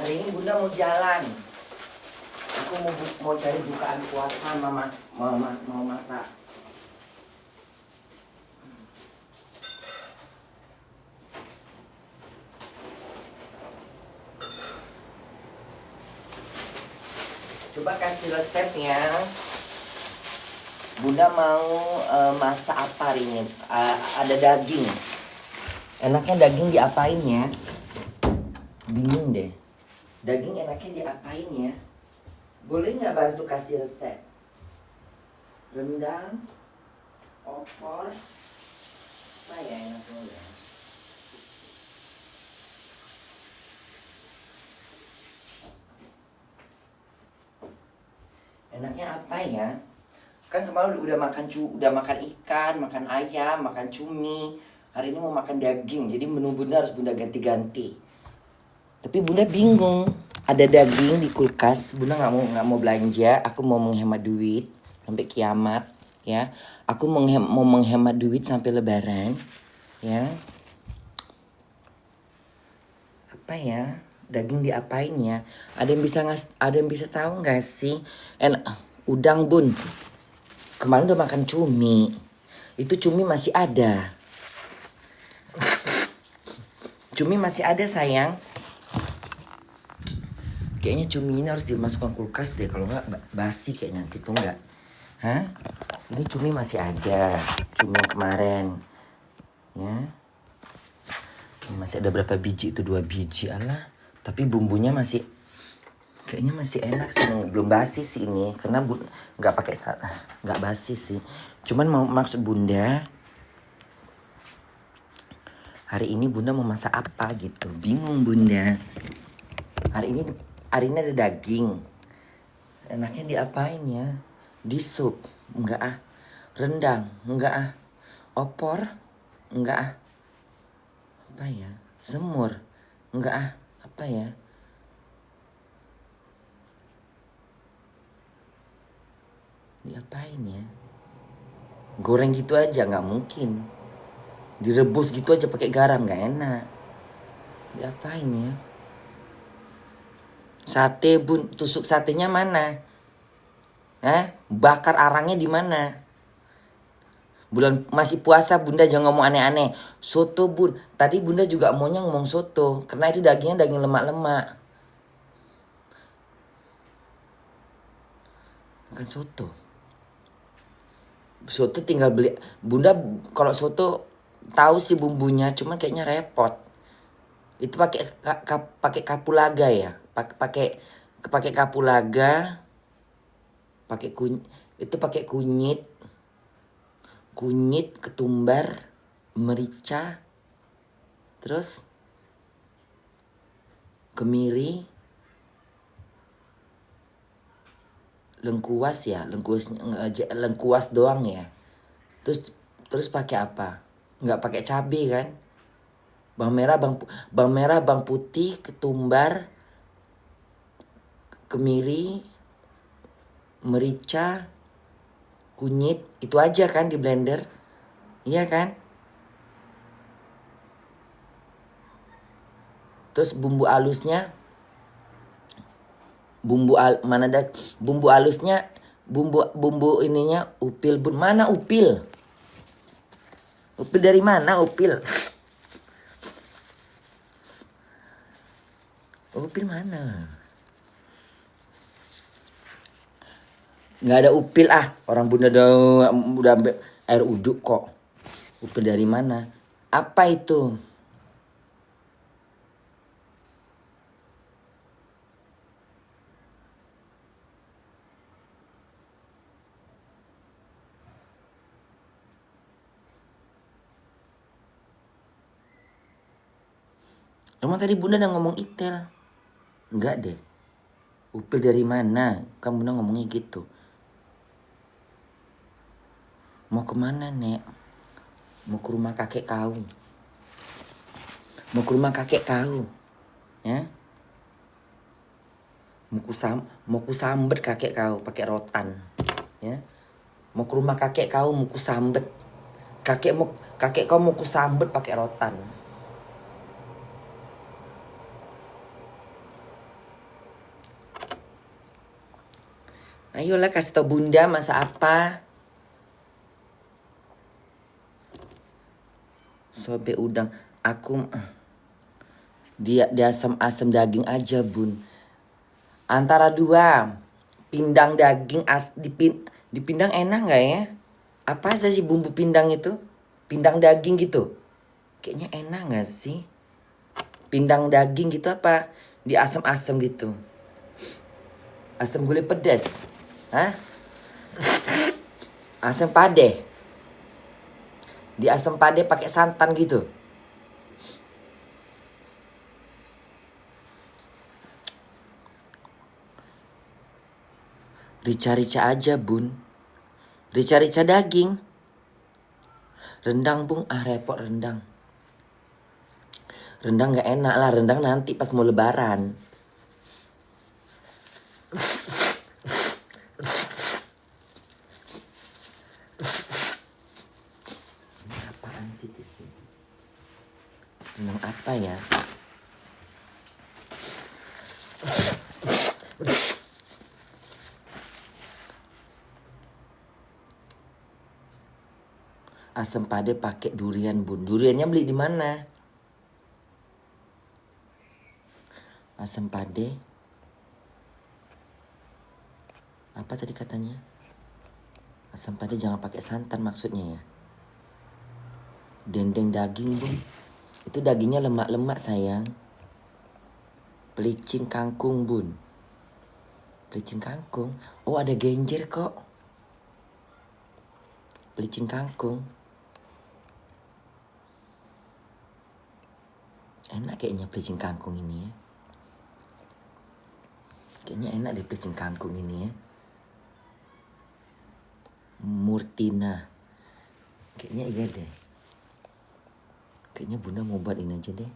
Hari ini Bunda mau jalan. Aku mau cari bukaan puasa, mama mau masak. Coba kasih resepnya. Bunda mau masak apa hari ini? Ada daging. Enaknya daging diapain ya? Bingung deh. Daging enaknya diapain ya? Boleh nggak bantu kasih resep? Rendang, opor, apa ya enaknya ya? Enaknya apa ya? Kan kemarin udah makan ikan, makan ayam, makan cumi. Hari ini mau makan daging, jadi menu Bunda harus Bunda ganti-ganti. Tapi Bunda bingung. Ada daging di kulkas, Bunda nggak mau belanja. Aku mau menghemat duit sampai kiamat, ya. Aku mau menghemat duit sampai Lebaran, ya. Apa ya? Daging diapain ya? Ada yang bisa tahu nggak sih? Udang Bun. Kemarin udah makan cumi. Itu cumi masih ada. Cumi masih ada sayang. Kayaknya cumi ini harus dimasukkan kulkas deh. Kalau nggak basi kayaknya nanti tuh nggak. Hah? Ini cumi masih ada. Cumi yang kemarin. Ya. Ini masih ada berapa biji itu? 2 biji. Alah. Tapi bumbunya masih. Kayaknya masih enak sih. Belum basi sih ini. Karena nggak pakai nggak basi sih. Cuman maksud Bunda. Hari ini Bunda mau masak apa gitu. Bingung Bunda. Hari ini ada daging. Enaknya diapain ya? Di sup? Enggak ah. Rendang? Enggak ah. Opor? Enggak ah. Apa ya? Semur? Enggak ah. Apa ya? Diapain ya? Goreng gitu aja nggak mungkin. Direbus gitu aja pakai garam nggak enak. Diapain ya? Sate Bun, tusuk satenya mana? Hah? Bakar arangnya di mana? Bulan masih puasa Bunda jangan ngomong aneh-aneh. Soto Bun, tadi Bunda juga maunya ngomong soto. Karena itu dagingnya daging lemak-lemak. Bukan soto. Soto tinggal beli. Bunda kalau soto tahu sih bumbunya, cuman kayaknya repot. Itu pakai kapulaga ya. Pakai kapulaga. Itu pakai kunyit, ketumbar, merica, terus kemiri, lengkuas ya, lengkuas doang ya. Terus pakai apa? Nggak pakai cabai kan? Bawang merah, bawang putih, ketumbar, kemiri, merica, kunyit, itu aja kan di blender. Iya kan? Terus bumbu halusnya mana ada bumbu halusnya, bumbu ininya upil Bun. Mana upil? Upil dari mana upil? Upil mana? Nggak ada upil ah. Orang Bunda udah air uduk kok. Upil dari mana? Apa itu? Emang tadi Bunda udah ngomong itel? Enggak deh. Upil dari mana? Kamu Bunda ngomongnya gitu. Mau kemana Nek? Mau ke rumah kakek kau. Mau ke rumah kakek kau. Ya? Mau ku sambet kakek kau pakai rotan. Ya? Mau ke rumah kakek kau mau ku sambet. Kakek kau mau ku sambet pakai rotan. Ayolah kasih tau bunda masak apa. Sobek udang. Aku dia asam daging aja bun. Antara dua. Pindang daging dipindang enak nggak ya? Apa aja sih bumbu pindang itu? Pindang daging gitu. Kayaknya enak nggak sih? Pindang daging gitu apa? Di asam-asam gitu. Asam gulai pedas. Hah? Asam pade. Di asam pade pakai santan gitu. Rica-rica aja bun. Rica-rica daging. Rendang bung, repot rendang. Rendang gak enak lah, rendang nanti pas mau lebaran. Ini apaan sih tisu? Rendang apa ya? Asam pade pakai durian bun. Duriannya beli di mana? Asam pade. Apa tadi katanya? Asam pade jangan pakai santan maksudnya ya. Dendeng daging bun. Itu dagingnya lemak-lemak sayang. Pelicin kangkung bun. Pelicin kangkung. Oh ada genjer kok. Pelicin kangkung. Enak kayaknya pelicin kangkung ini ya. Kayaknya enak deh pelicin kangkung ini ya. Murtina. Kayaknya iya deh. Kayaknya bunda mau buat ini aja deh.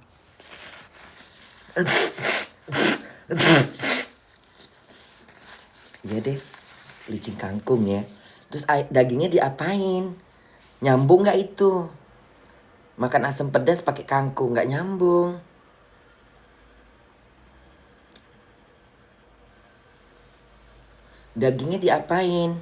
Iya deh. Pelicin kangkung ya. Terus dagingnya diapain? Nyambung gak itu? Makan asam pedas pakai kangkung gak nyambung. Dagingnya diapain?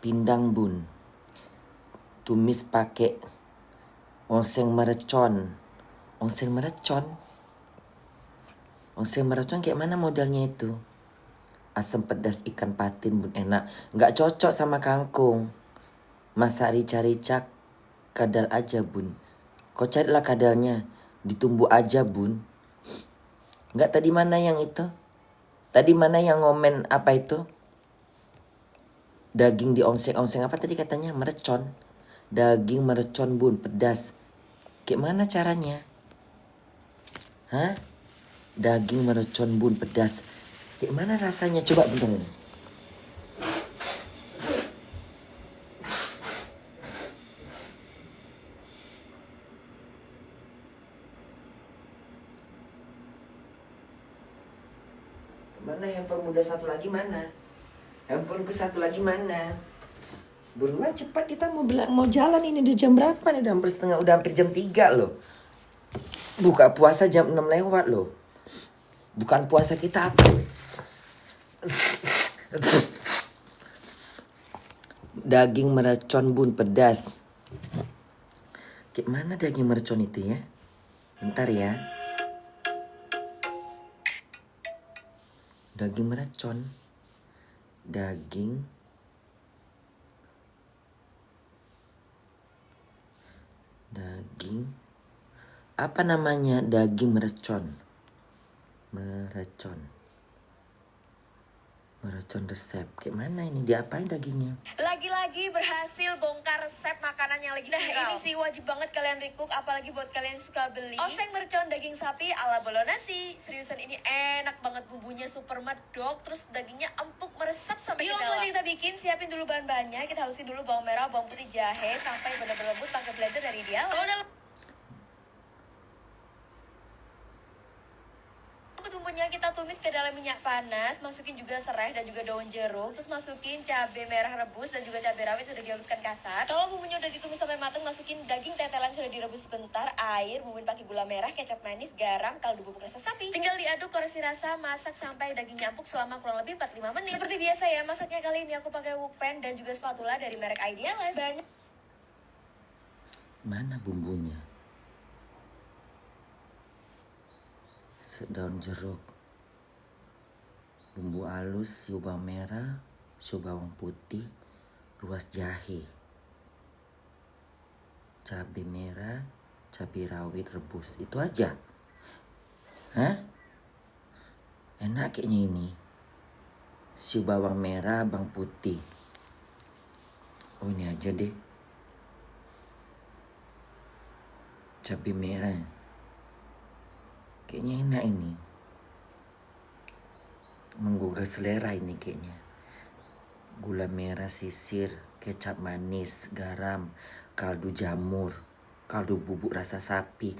Pindang bun. Tumis pakai oseng merecon. Oseng merecon? Oseng merecon kayak mana modelnya itu? Asam pedas ikan patin bun enak. Nggak cocok sama kangkung. Masak rica-rica kadal aja bun. Kau carilah kadalnya. Ditumbuh aja bun. Nggak tadi mana yang itu? Tadi mana yang ngomen apa itu? Daging dionseng-onseng apa tadi katanya? Merecon. Daging merecon bun, pedas. Kayak mana caranya? Hah? Daging merecon bun, pedas. Kayak mana rasanya? Coba bentar ini. Mana handphone muda satu lagi mana? Handphoneku satu lagi mana? Buruan cepat kita mau jalan ini udah jam berapa nih? Udah hampir jam 3 loh. Buka puasa jam 6 lewat loh. Bukan puasa kita apa? Daging meracon bun pedas. Kayak mana daging meracon itu ya? Bentar ya. Daging meracon. Daging apa namanya? Daging meracon. Meracon resep. Kayak mana ini? Diapain dagingnya? Lagi-lagi berhasil bongkar resep makanan yang lagi viral. Nah ini sih wajib banget kalian recook, apalagi buat kalian suka beli oseng mercon daging sapi ala Bolognese. Seriusan ini enak banget, bumbunya super medok, terus dagingnya empuk meresap sampai ke dalam. Yuk langsung aja kita bikin. Siapin dulu bahan-bahannya. Kita halusin dulu bawang merah, bawang putih, jahe sampai benar-benar lembut pakai blender dari dia. Kalau udah bumbunya kita tumis ke dalam minyak panas, masukin juga serai dan juga daun jeruk, terus masukin cabai merah rebus dan juga cabai rawit sudah dihaluskan kasar. Kalau bumbunya udah ditumis sampai matang, masukin daging tetelan sudah direbus sebentar, air, bumbuin pakai gula merah, kecap manis, garam, kaldu bubuk rasa sapi. Tinggal diaduk, koreksi rasa, masak sampai dagingnya empuk selama kurang lebih 45 menit. Seperti biasa ya, masaknya kali ini aku pakai wok pan dan juga spatula dari merek Idea Life. Banyak. Mana bumbunya? Daun jeruk, bumbu halus, siu bawang merah, siu bawang putih, ruas jahe, cabai merah, cabai rawit rebus. Itu aja? Hah? Enak kayaknya ini. Siu bawang merah, bawang putih. Oh, ini aja deh. Cabai merah. Kayaknya enak ini. Menggugah selera ini kayaknya. Gula merah sisir, kecap manis, garam, kaldu jamur, kaldu bubuk rasa sapi.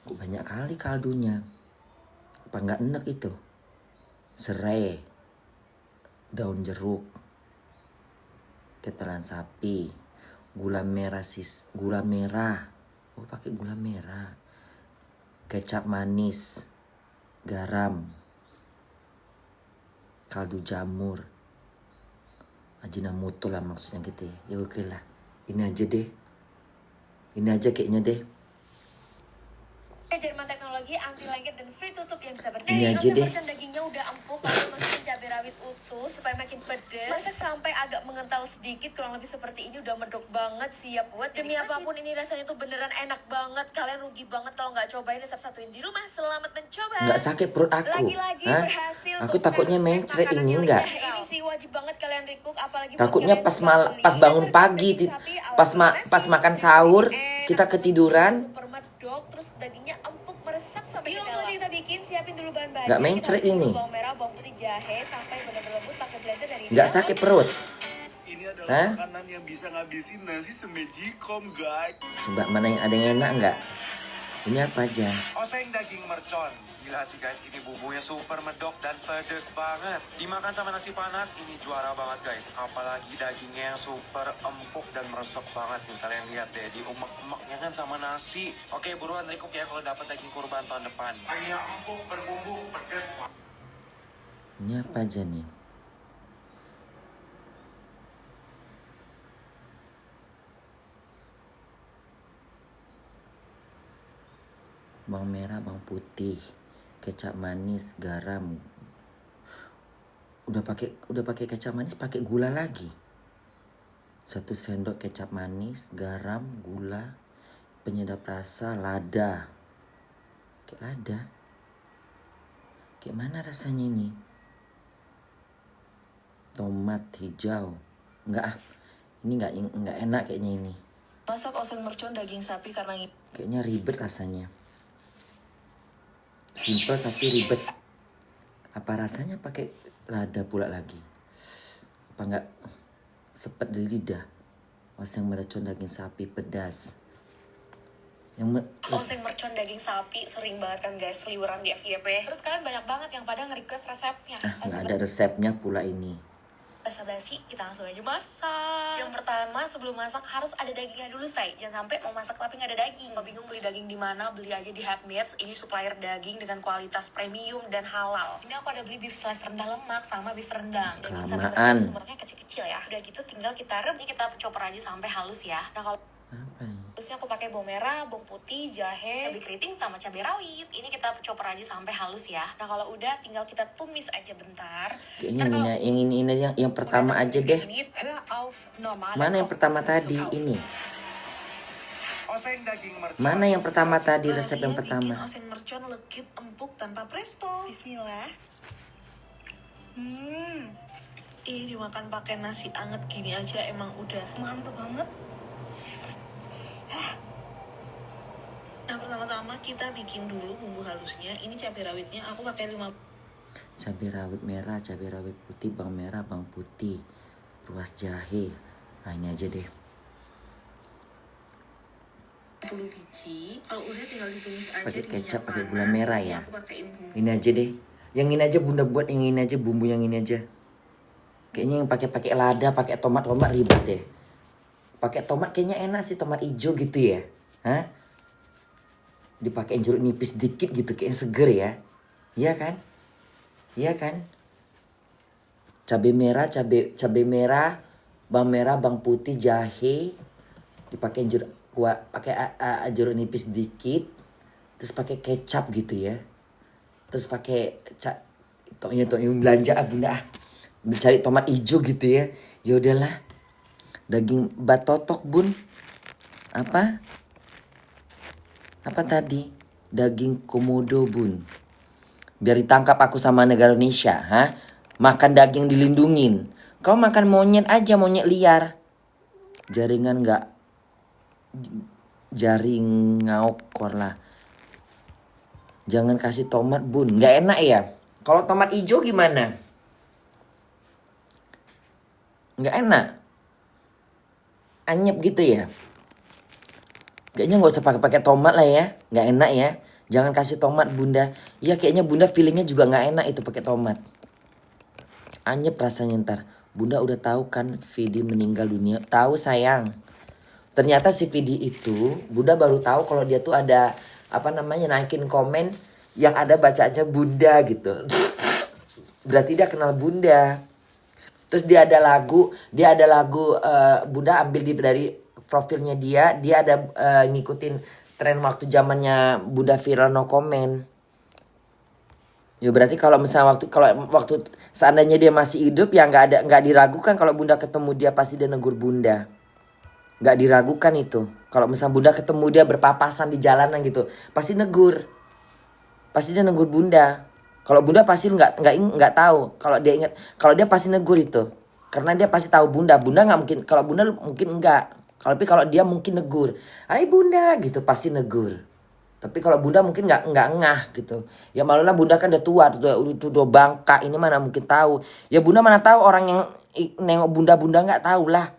Banyak kali kaldunya. Apa nggak enak itu? Serai, daun jeruk, tetelan sapi, gula merah gula merah. Oh, pakai gula merah. Kecap manis, garam, kaldu jamur, ajinomoto lah maksudnya gitu ya. Ya oke lah, ini aja deh. Ini aja kayaknya deh. Jerman teknologi anti lengket dan free tutup yang bisa berdiri. Ini aja deh. Mercon dagingnya udah empuk, lalu masukin cabai rawit utuh supaya makin pedas. Masak sampai agak mengental sedikit, kurang lebih seperti ini, udah medok banget, siap buat. Demi apapun ini rasanya tuh beneran enak banget. Kalian rugi banget kalau nggak cobain, resep satuin di rumah. Selamat mencoba. Nggak sakit perut aku. Lagi-lagi Hah? berhasil. Aku takutnya mencret ini enggak. Ini sih wajib banget kalian recook, apalagi Takutnya pas bangun pagi, pas makan sahur kita ketiduran. Super medok, terus dagingnya empuk meresap sampai ke dalam. Kita bikin, siapin dulu bahan-bahannya. Nggak mencret ini. Bawang merah, bawang putih, jahe sampai benar-benar lembut, pakai blender dari Nggak sakit perut. Ini adalah makanan yang bisa ngabisin nasi semejikom, guys. Coba mana yang ada yang enak nggak? Ini apa aja? Oseng daging mercon. Gila sih guys, ini bumbunya super medok dan pedes banget. Dimakan sama nasi panas, ini juara banget guys. Apalagi dagingnya yang super empuk dan meresap banget nih. Kalian lihat deh, diumek-umeknya kan sama nasi. Oke, buruan recook ya kalau dapat daging kurban tahun depan. Daging yang empuk, berbumbu, pedes. Ini apa aja nih? Bawang merah, bawang putih, kecap manis, garam. Udah pakai kecap manis, pakai gula lagi. 1 sendok kecap manis, garam, gula, penyedap rasa, lada. Kayak lada. Kayak mana rasanya ini? Tomat hijau. Enggak ah. Ini enggak enak kayaknya ini. Masak oseng mercon daging sapi karena Kayaknya ribet rasanya. Simple tapi ribet. Apa rasanya pakai lada pula lagi? Apa enggak sepet di lidah? Oseng mercon daging sapi pedas. oseng mercon daging sapi sering banget kan guys seliweran di FYP. Terus kalian banyak banget yang pada nge-request resepnya. Nggak ada resepnya pula ini. Basa-basi, kita langsung aja masak. Yang pertama, sebelum masak harus ada dagingnya dulu, say. Jangan sampai mau masak tapi nggak ada daging. Mau bingung beli daging di mana? Beli aja di Happy Meats. Ini supplier daging dengan kualitas premium dan halal. Ini aku ada beli beef slice rendah lemak sama beef rendang. Daging sapi Kelamaan. sumbernya kecil-kecil ya. Udah gitu tinggal kita rebus. Ini kita chopper aja sampai halus ya. Nah kalau Apa nih? terusnya aku pakai bawang merah, bawang putih, jahe, cabai keriting sama cabai rawit. Ini kita chopper aja sampai halus ya. Nah kalau udah tinggal kita tumis aja bentar. Kayaknya ini yang pertama aja deh. Mana yang pertama tadi ini? Oseng daging mercon. Mana yang pertama tadi resep yang pertama? Bikin oseng mercon legit empuk tanpa presto. Bismillah. Ini dimakan pakai nasi anget gini aja emang udah mantep banget. Nah pertama-tama kita bikin dulu bumbu halusnya. Ini cabai rawitnya aku pakai 5 Cabai rawit merah, cabai rawit putih, bawang merah, bawang putih, ruas jahe. Nah ini aja deh. 10 biji. Kalau udah tinggal ditumis aja. Pakai di kecap, minyak pakai panas. gula merah ya. Aku pakein bumbu. Ini aja deh. Yang ini aja bunda buat, yang ini aja bumbu yang ini aja. Kayaknya yang pakai lada, pakai tomat ribet deh. Pakai tomat kayaknya enak sih, tomat hijau gitu ya. Hah? Dipakai jeruk nipis dikit gitu, kayaknya seger ya. Iya kan? Iya kan? Cabai merah, bawang merah, bawang putih, jahe. Dipakai jeruk jeruk nipis dikit. Terus pakai kecap gitu ya. Terus pakai yang belanja bunda cari tomat hijau gitu ya. Ya udahlah. Daging batotok bun. Apa tadi? Daging komodo bun. Biar ditangkap aku sama negara Indonesia, ha? Makan daging dilindungin. Kau makan monyet aja, monyet liar. Jaring ngaokor lah. Jangan kasih tomat bun, nggak enak ya. Kalau tomat hijau gimana? Nggak enak. Anyep gitu ya. Kayaknya nggak usah pakai tomat lah ya, nggak enak ya. Jangan kasih tomat bunda. Ya kayaknya bunda feelingnya juga nggak enak itu pakai tomat. Anyep rasanya ntar. Bunda udah tahu kan Vidi meninggal dunia. Tahu sayang. Ternyata si Vidi itu bunda baru tahu kalau dia tuh ada naikin komen yang ada bacaannya bunda gitu. Berarti dia kenal bunda. Terus dia ada lagu bunda ambil dari profilnya dia ada ngikutin tren waktu zamannya bunda viral no comment. Ya berarti kalau misalnya waktu seandainya dia masih hidup ya nggak diragukan kalau bunda ketemu dia pasti dia negur bunda. Nggak diragukan itu. Kalau misalnya bunda ketemu dia berpapasan di jalanan gitu, pasti negur. Pasti dia negur bunda. Kalau bunda pasti nggak tahu. Kalau dia pasti negur itu. Karena dia pasti tahu bunda. Bunda nggak mungkin. Kalau bunda mungkin enggak. Tapi kalau dia mungkin negur. Hai bunda gitu pasti negur. Tapi kalau bunda mungkin nggak ngah gitu. Ya malulah bunda kan udah tua, udah bangka. Ini mana mungkin tahu. Ya bunda mana tahu orang yang nengok bunda nggak tahu lah.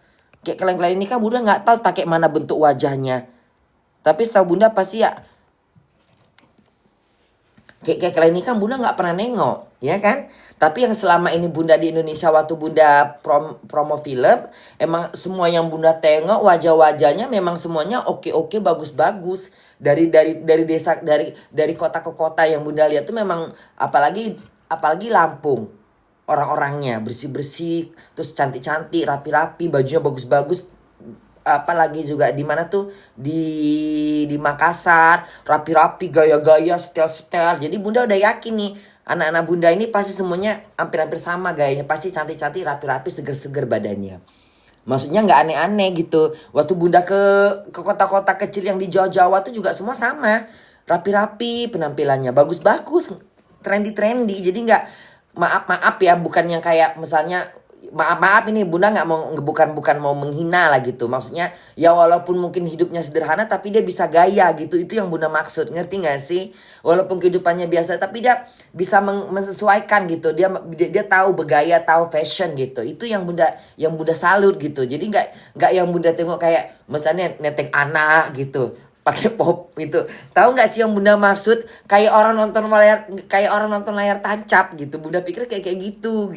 Kayak kalian ini kan bunda nggak tahu kayak mana bentuk wajahnya. Tapi setahu bunda pasti ya. Kayak kalian ini kan bunda nggak pernah nengok, ya kan? Tapi yang selama ini bunda di Indonesia waktu bunda promo film, emang semua yang bunda tengok wajah-wajahnya memang semuanya oke bagus-bagus. Dari desa dari kota ke kota yang bunda lihat tuh memang apalagi Lampung. Orang-orangnya bersih-bersih, terus cantik-cantik, rapi-rapi, bajunya bagus-bagus. Apalagi juga di mana tuh di Makassar, rapi-rapi, gaya-gaya, style-style. Jadi bunda udah yakin nih, anak-anak bunda ini pasti semuanya hampir-hampir sama gayanya, pasti cantik-cantik, rapi-rapi, seger-seger badannya. Maksudnya nggak aneh-aneh gitu. Waktu bunda ke kota-kota kecil yang di Jawa-Jawa tuh juga semua sama, rapi-rapi penampilannya, bagus-bagus, trendy-trendy. Jadi nggak maaf ya, bukan yang kayak misalnya maaf ini bunda nggak mau bukan mau menghina lah gitu. Maksudnya ya walaupun mungkin hidupnya sederhana tapi dia bisa gaya gitu. Itu yang bunda maksud, ngerti nggak sih? Walaupun kehidupannya biasa tapi dia bisa menyesuaikan gitu. Dia tahu bergaya, tahu fashion gitu. Itu yang bunda salut gitu. Jadi nggak yang bunda tengok kayak misalnya neteng anak gitu, pakai pop gitu. Tahu nggak sih yang bunda maksud? Kayak orang nonton layar tancap gitu. Bunda pikir kayak gitu.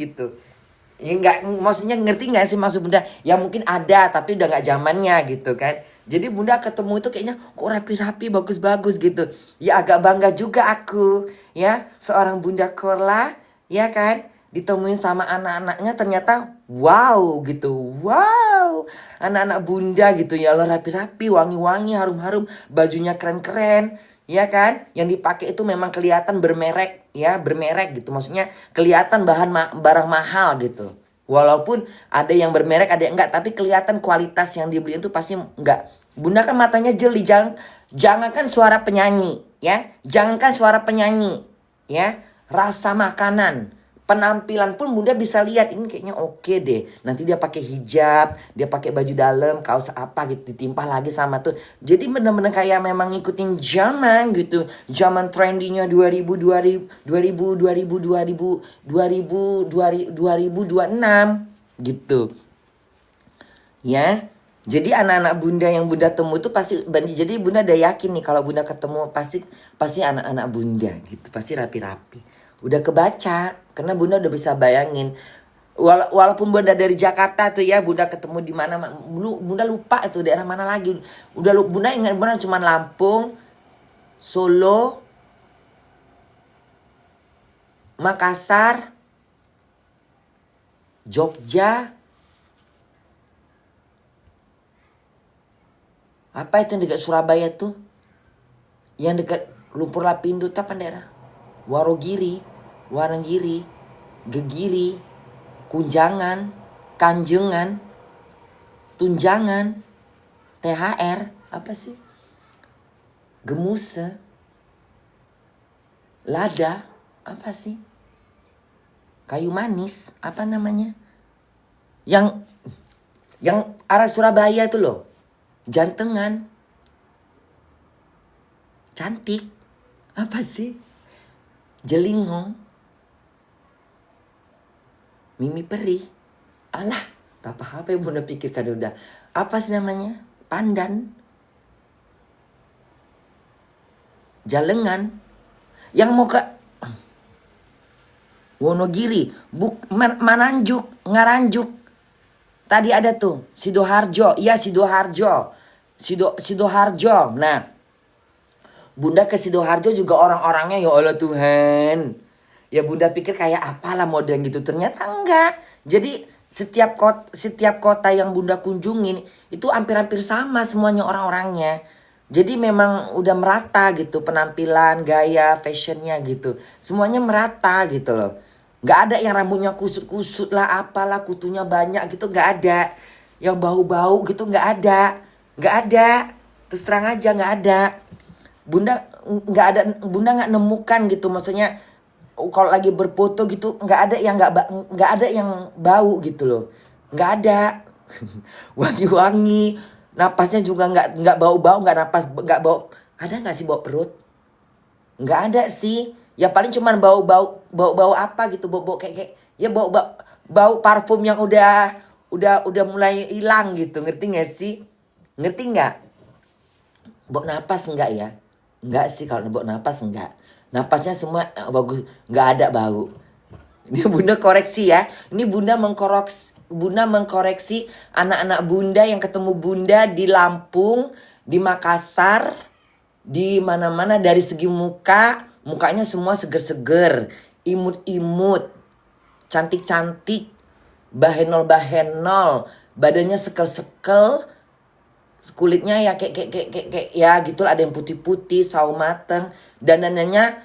Ya nggak, maksudnya ngerti nggak sih maksud bunda? Ya mungkin ada tapi udah nggak zamannya gitu kan. Jadi bunda ketemu itu kayaknya kok rapi-rapi, bagus-bagus gitu. Ya agak bangga juga aku ya, seorang bunda Korla ya kan, ditemuin sama anak-anaknya ternyata wow gitu. Wow, anak-anak bunda gitu ya Allah, rapi-rapi, wangi-wangi, harum-harum, bajunya keren-keren. Ya kan, yang dipakai itu memang kelihatan bermerek gitu. Maksudnya kelihatan barang mahal gitu. Walaupun ada yang bermerek, ada yang enggak, tapi kelihatan kualitas yang dibeli itu pasti enggak. Bunda kan matanya jeli, jangankan suara penyanyi, ya. Jangankan suara penyanyi, ya. Rasa makanan, penampilan pun bunda bisa lihat ini kayaknya oke deh. Nanti dia pakai hijab, dia pakai baju dalam, kaos apa gitu, ditimpah lagi sama tuh. Jadi bener-bener kayak memang ngikutin zaman gitu. Zaman trendinya 2026 gitu. Ya. Jadi anak-anak bunda yang bunda temu itu pasti, jadi bunda udah yakin nih kalau bunda ketemu pasti anak-anak bunda gitu, pasti rapi-rapi. Udah kebaca. Karena Bunda udah bisa bayangin. Walaupun Bunda dari Jakarta tuh ya, Bunda ketemu di mana, Bunda lupa itu daerah mana lagi. Bunda ingat Bunda cuma Lampung, Solo, Makassar, Jogja. Apa itu yang dekat Surabaya tuh? Yang dekat Lumpur Lapindo itu apa daerah? Warogiri, Waranggiri, Gegiri, Kunjangan, Kanjengan, Tunjangan, THR, apa sih? Gemuse, Lada, apa sih? Kayu Manis, apa namanya? Yang arah Surabaya itu loh. Jantengan. Cantik. Apa sih? Jelingong. Mimi Peri. Alah, tak apa yang Bunda pikirkan udah. Apa sih namanya? Pandan. Jalengan. Yang mau ke Wonogiri, Mananjuk, Ngaranjuk. Tadi ada tuh Sidoarjo. Iya, Sidoarjo. Sidoarjo. Nah, Bunda ke Sidoarjo juga orang-orangnya ya Allah Tuhan. Ya Bunda pikir kayak apalah model gitu. Ternyata enggak. Jadi setiap kota yang Bunda kunjungin itu hampir-hampir sama semuanya orang-orangnya. Jadi memang udah merata gitu penampilan, gaya, fashionnya gitu. Semuanya merata gitu loh. Nggak ada yang rambutnya kusut-kusut lah, apalah, kutunya banyak gitu, nggak ada. Yang bau-bau gitu nggak ada. Nggak ada. Terus terang aja nggak ada. Bunda nggak nemukan gitu, maksudnya kalau lagi berfoto gitu nggak ada yang bau gitu loh, nggak ada. Wangi-wangi, napasnya juga nggak bau-bau, nggak bau. Ada nggak sih bau perut? Nggak ada sih. Ya paling cuman bau apa gitu, bau kayak ya bau parfum yang udah mulai hilang gitu, ngerti nggak sih? Ngerti nggak? Bau napas enggak ya? Enggak sih, kalau bau napas enggak. Napasnya semua bagus, nggak ada bau. Ini Bunda koreksi ya. Ini Bunda mengkoreksi anak-anak Bunda yang ketemu Bunda di Lampung, di Makassar, di mana-mana. Dari segi mukanya semua seger-seger, imut-imut, cantik-cantik, bahenol-bahenol, badannya sekel-sekel, kulitnya ya kayak ya gitu, ada yang putih-putih, sawo mateng, dandanannya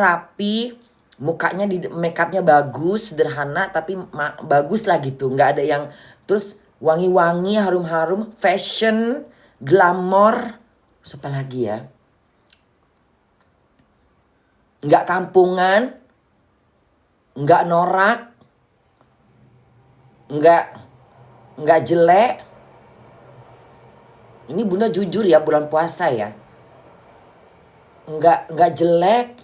rapi, mukanya di make upnya bagus, sederhana tapi bagus lah gitu, nggak ada yang terus wangi-wangi, harum-harum, fashion, glamor, siapa lagi ya? Nggak kampungan, nggak norak, nggak jelek. Ini Bunda jujur ya, bulan puasa ya. Nggak jelek,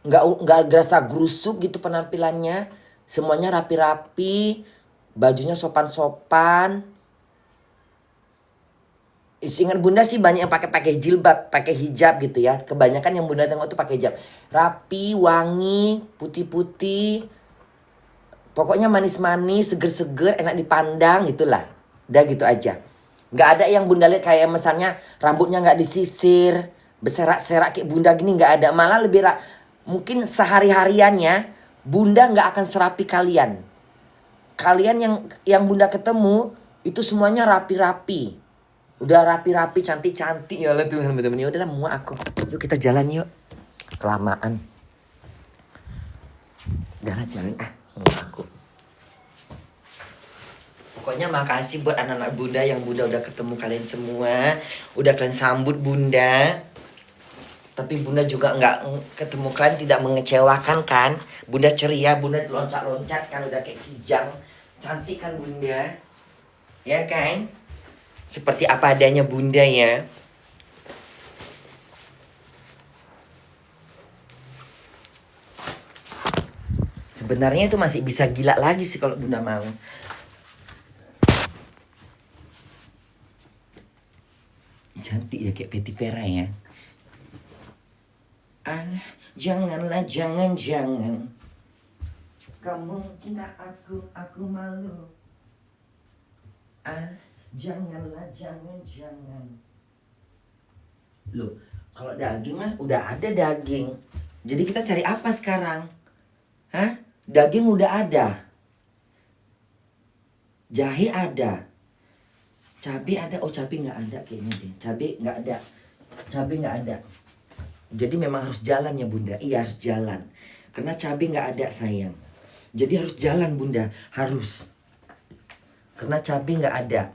nggak gerasa gerusuk gitu penampilannya. Semuanya rapi-rapi, bajunya sopan-sopan. Ingat Bunda sih banyak yang pakai jilbab, pakai hijab gitu ya. Kebanyakan yang Bunda tengok tuh pakai hijab. Rapi, wangi, putih-putih. Pokoknya manis-manis, seger-seger, enak dipandang gitulah. Udah gitu aja. Nggak ada yang Bunda lihat kayak misalnya rambutnya nggak disisir, berserak-serak kayak Bunda gini, nggak ada. Malah lebih mungkin sehari-hariannya Bunda nggak akan serapi kalian. Kalian yang Bunda ketemu itu semuanya rapi-rapi. Udah rapi-rapi, cantik-cantik ya Allah Tuhan, bener-bener. Udahlah, muak aku. Yuk kita jalan yuk. Kelamaan. Udahlah jalan muak aku. Pokoknya makasih buat anak-anak Bunda yang Bunda udah ketemu kalian semua. Udah kalian sambut Bunda. Tapi Bunda juga nggak ketemu kalian tidak mengecewakan kan. Bunda ceria, Bunda loncat-loncat kan, udah kayak kijang. Cantik kan Bunda? Ya kan? Seperti apa adanya Bunda ya. Sebenarnya itu masih bisa gila lagi sih kalau Bunda mau. Cantik ya kayak Betty Pera ya. Janganlah, jangan. Kamu cinta aku malu. Janganlah, jangan. Loh, kalau daging mah udah ada daging. Jadi kita cari apa sekarang? Hah? Daging udah ada. Jahe ada. Cabai ada. Oh, cabai nggak ada kayaknya deh. Cabai nggak ada. Jadi memang harus jalan ya Bunda. Iya, harus jalan. Karena cabai nggak ada sayang. Jadi harus jalan Bunda. Harus. Karena cabai nggak ada.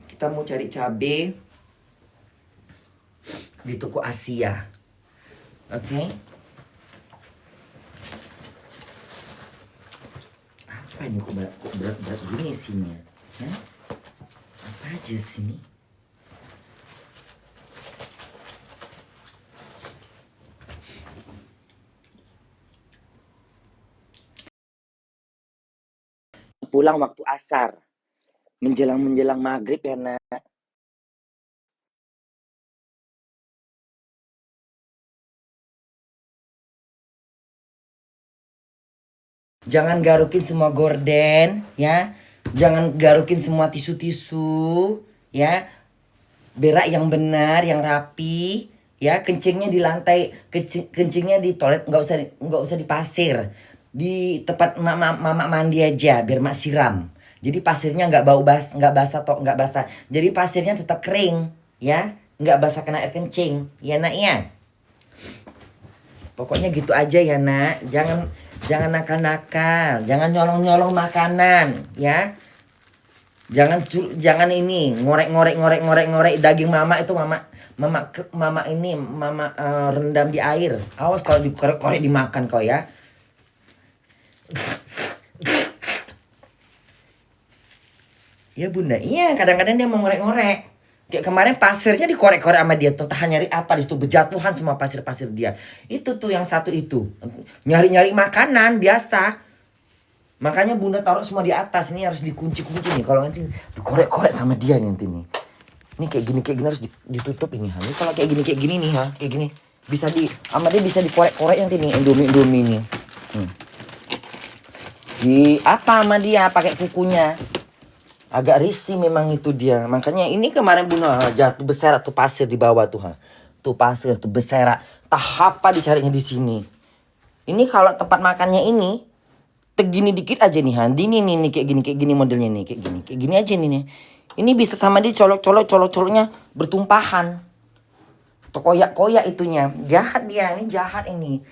Kita mau cari cabai di toko Asia. Oke? Apa ini kok berat gini isinya? Hah? Apa aja sini? Pulang waktu asar. Menjelang maghrib ya nak. Jangan garukin semua gorden, ya. Jangan garukin semua tisu-tisu, ya. Berak yang benar, yang rapi, ya. Kencingnya di lantai, kencingnya di toilet, nggak usah di pasir. Di tempat mama mandi aja, biar mak siram. Jadi pasirnya nggak basah. Jadi pasirnya tetap kering, ya. Nggak basah kena air kencing, ya nak ya. Pokoknya gitu aja ya nak. Jangan nakal-nakal, jangan nyolong-nyolong makanan, ya. Jangan ini ngorek daging mama itu mama rendam di air. Awas kalau dikorek-korek dimakan kau ya. Ya Bunda, iya kadang-kadang dia mau ngorek-ngorek. Kayak kemarin pasirnya dikorek-korek sama dia. Entah nyari apa di situ, berjatuhan semua pasir-pasir dia. Itu tuh yang satu itu. Nyari-nyari makanan biasa. Makanya Bunda taruh semua di atas. Ini harus dikunci-kunci nih. Kalau nanti dikorek-korek sama dia nanti nih. Ini kayak gini harus ditutup ini. Ini kalau kayak gini nih ha, kayak gini bisa sama dia bisa dikorek-korek nanti nih Indomie nih. Di apa sama dia pakai kukunya. Agak risih memang itu dia. Makanya ini kemarin Bunda jatuh beserak tuh pasir di bawah tuh ha. Tuh pasir tuh beserak. Tahap apa dicarinya di sini. Ini kalau tempat makannya ini tegini dikit aja nih Han. Ini nih kayak gini modelnya nih kayak gini aja nih. Ini bisa sama dia coloknya bertumpahan. Tuh koyak itunya. Jahat dia, ini jahat ini.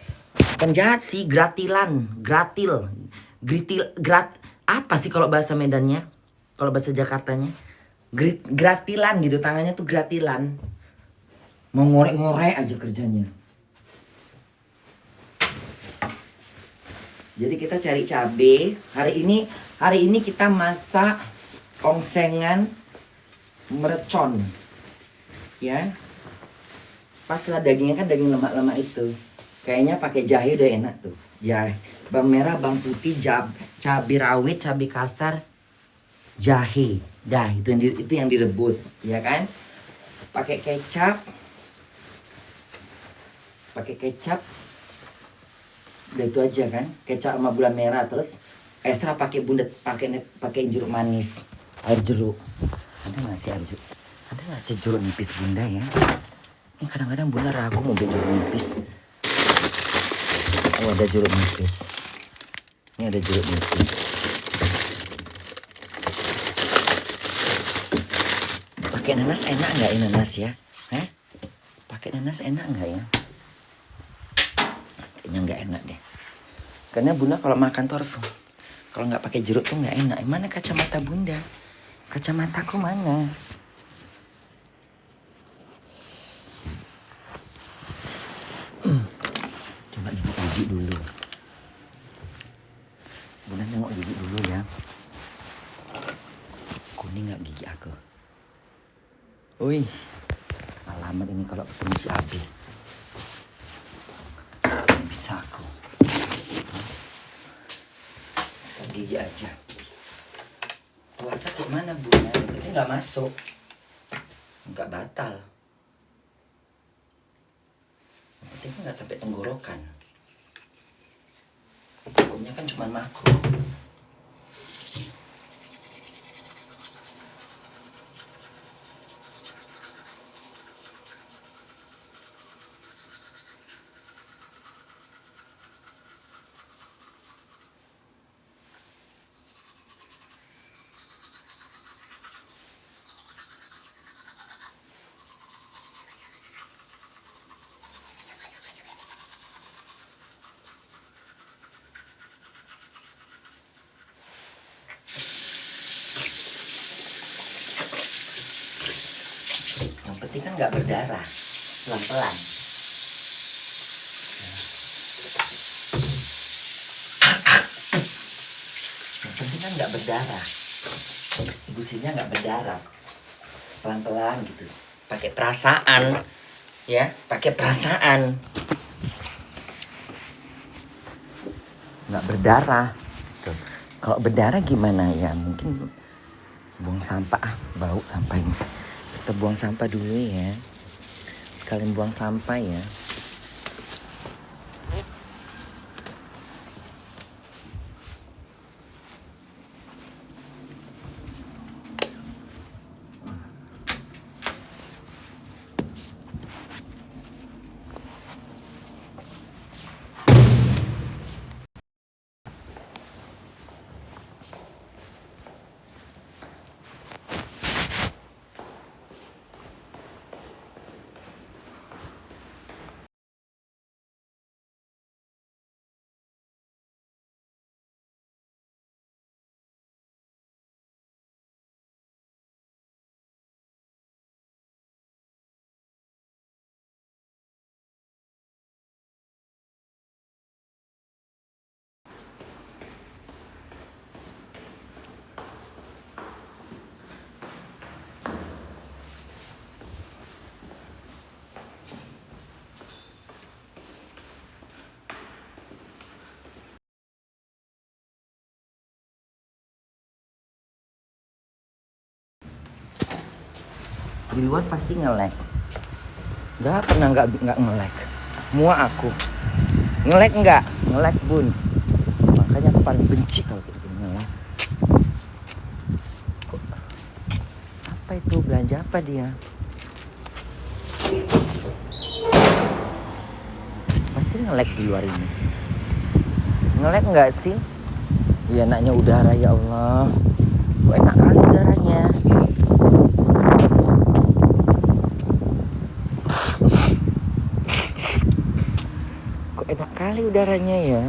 Bukan jahat sih, gratil. Apa sih kalau bahasa Medannya? Kalau bahasa Jakartanya gratilan gitu, tangannya tuh gratilan. Mau ngorek-ngorek aja kerjanya. Jadi kita cari cabai. Hari ini kita masak ongsengan mercon. Ya. Pas lah dagingnya kan daging lemak-lemak itu. Kayaknya pakai jahe udah enak tuh. Jahe, bawang merah, bawang putih, cabai rawit, cabai kasar, jahe. Dah, itu yang direbus, ya kan? Pakai kecap. Udah itu aja kan? Kecap sama gula merah, terus ekstra pakai jeruk manis, air jeruk. Ada nggak sih air jeruk? Ada nggak sih jeruk nipis Bunda ya? Ini kadang-kadang Bunda ragu mau beli jeruk nipis. Oh, ada jeruk nipis. Ini ada jeruk nipis. Pakai nanas enak nggak ini nanas ya? Hah? Pakai nanas enak nggak ya? Kayaknya nggak enak deh. Karena Bunda kalau makan tuh harus, kalau nggak pakai jeruk tuh nggak enak. Mana kacamata Bunda? Kacamataku mana? Coba nengok gigi dulu. Bunda nengok gigi dulu ya. Kuning nggak gigi aku? Wih, alamat ini kalau ketemu si Abi. Bisa aku. Sikat gigi aja. Puasa kayak mana Bunda? Ini nggak masuk. Nggak batal. penting nggak sampai tenggorokan. Takutnya kan cuma makro. Yang penting kan nggak berdarah, pelan-pelan. Yang penting kan nggak berdarah, gusinya nggak berdarah, pelan-pelan gitu. Pakai perasaan, ya, pakai perasaan. Nggak berdarah. Tuh. Kalau berdarah gimana ya? Mungkin buang sampah, bau sampah ini. Kita buang sampah dulu ya. Kalian buang sampah ya. Di luar pasti nge-lag. Gak pernah nggak nge-lag. Muak aku. Nge-lag nggak? Nge-lag bun. Makanya aku paling benci kalau kayak gini nge-lag. Apa itu? Belanja apa dia? Pasti nge-lag di luar ini. Nge-lag nggak sih? Ya enaknya udara ya Allah. Kok enak kali udaranya. Kok enak kali udaranya ya.